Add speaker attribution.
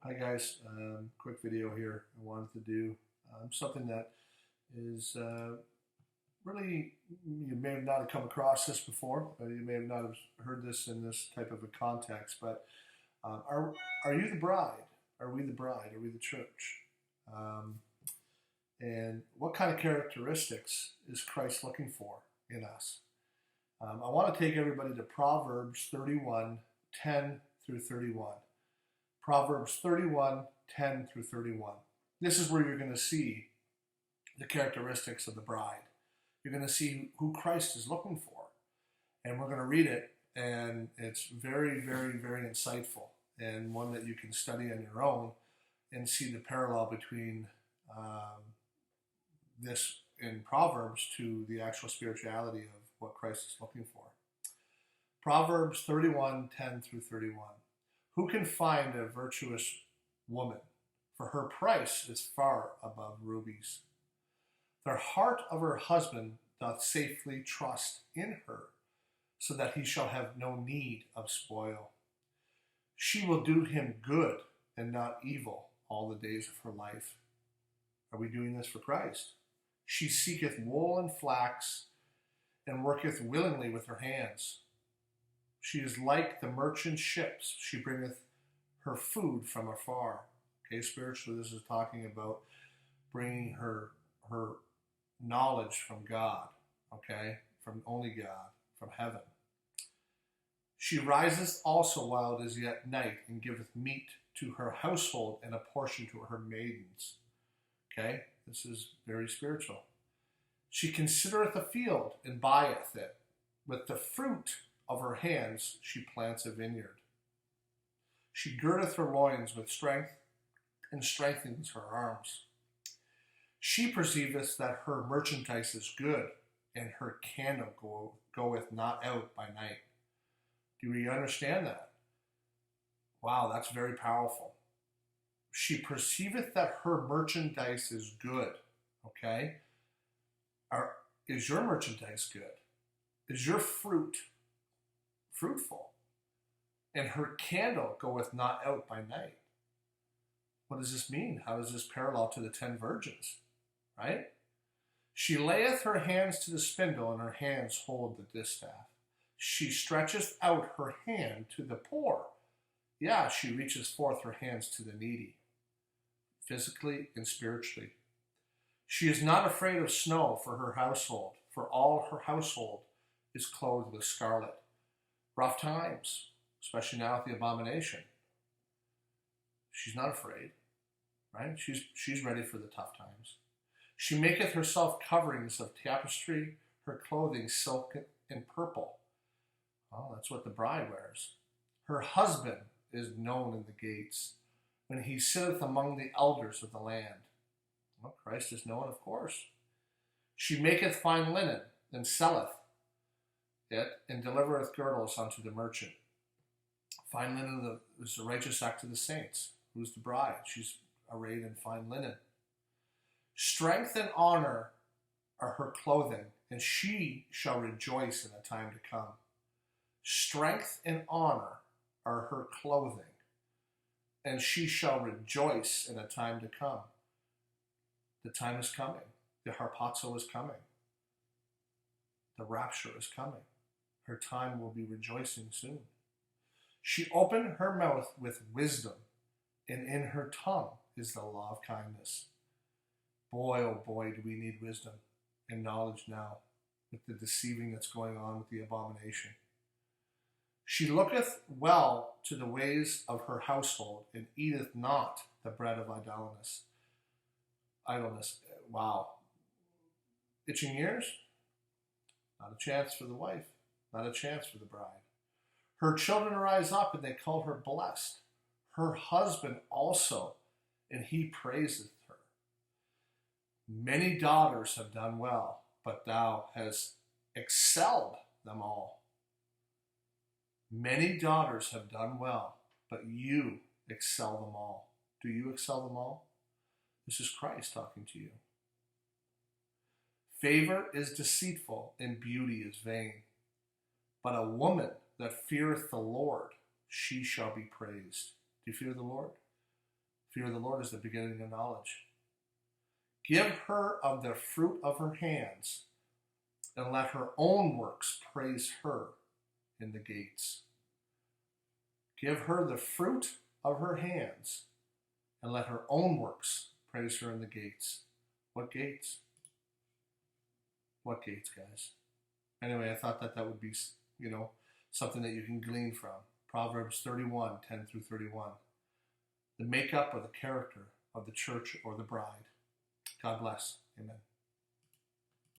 Speaker 1: Hi guys, quick video here. I wanted to do something that is really, you may have not have come across this before, you may have not have heard this in this type of a context, but um, are, are you the bride? Are we the bride? Are we the church? Um, and what kind of characteristics is Christ looking for in us? I want to take everybody to Proverbs 31, 10 through 31. Proverbs 31, 10 through 31. This is where you're going to see the characteristics of the bride. You're going to see who Christ is looking for. And we're going to read it, and it's very, very, very insightful, and one that you can study on your own and see the parallel between this in Proverbs to the actual spirituality of what Christ is looking for. Proverbs 31, 10 through 31. Who can find a virtuous woman? For her price is far above rubies. The heart of her husband doth safely trust in her, so that he shall have no need of spoil. She will do him good and not evil all the days of her life. Are we doing this for Christ? She seeketh wool and flax, and worketh willingly with her hands. She is like the merchant ships. She bringeth her food from afar. Okay, spiritually, this is talking about bringing her knowledge from God. Okay, from only God, from heaven. She riseth also while it is yet night, and giveth meat to her household and a portion to her maidens. Okay, this is very spiritual. She considereth a field and buyeth it. With the fruit of her hands she plants a vineyard. She girdeth her loins with strength, and strengthens her arms. She perceiveth that her merchandise is good, and her candle goeth not out by night. Do we understand that? Wow, that's very powerful. She perceiveth that her merchandise is good. Okay? Is your merchandise good? Is your fruit fruitful? And her candle goeth not out by night. What does this mean? How is this parallel to the 10 virgins? Right? She layeth her hands to the spindle, and her hands hold the distaff. She stretcheth out her hand to the poor. Yeah, she reaches forth her hands to the needy, physically and spiritually. She is not afraid of snow for her household, for all her household is clothed with scarlet. Rough times, especially now with the abomination. She's not afraid, right? She's ready for the tough times. She maketh herself coverings of tapestry, her clothing silk and purple. Oh, that's what the bride wears. Her husband is known in the gates, when he sitteth among the elders of the land. Well, Christ is known, of course. She maketh fine linen, and selleth it, and delivereth girdles unto the merchant. Fine linen is the righteous act of the saints. Who's the bride? She's arrayed in fine linen. Strength and honor are her clothing, and she shall rejoice in the time to come. Strength and honor are her clothing, and she shall rejoice in a time to come. The time is coming. The harpazo is coming. The rapture is coming. Her time will be rejoicing soon. She opened her mouth with wisdom, and in her tongue is the law of kindness. Boy, oh boy, do we need wisdom and knowledge now with the deceiving that's going on with the abomination. She looketh well to the ways of her household, and eateth not the bread of idleness. Wow. Itching ears? Not a chance for the wife. Not a chance for the bride. Her children rise up, and they call her blessed. Her husband also, and he praiseth her. Many daughters have done well, but thou hast excelled them all. Many daughters have done well, but you excel them all. Do you excel them all? This is Christ talking to you. Favor is deceitful, and beauty is vain. But a woman that feareth the Lord, she shall be praised. Do you fear the Lord? Fear of the Lord is the beginning of knowledge. Give her of the fruit of her hands, and let her own works praise her in the gates. Give her the fruit of her hands, and let her own works praise her in the gates. What gates? What gates, guys? Anyway, I thought that would be, something that you can glean from. Proverbs 31, 10 through 31. The makeup or the character of the church or the bride. God bless. Amen.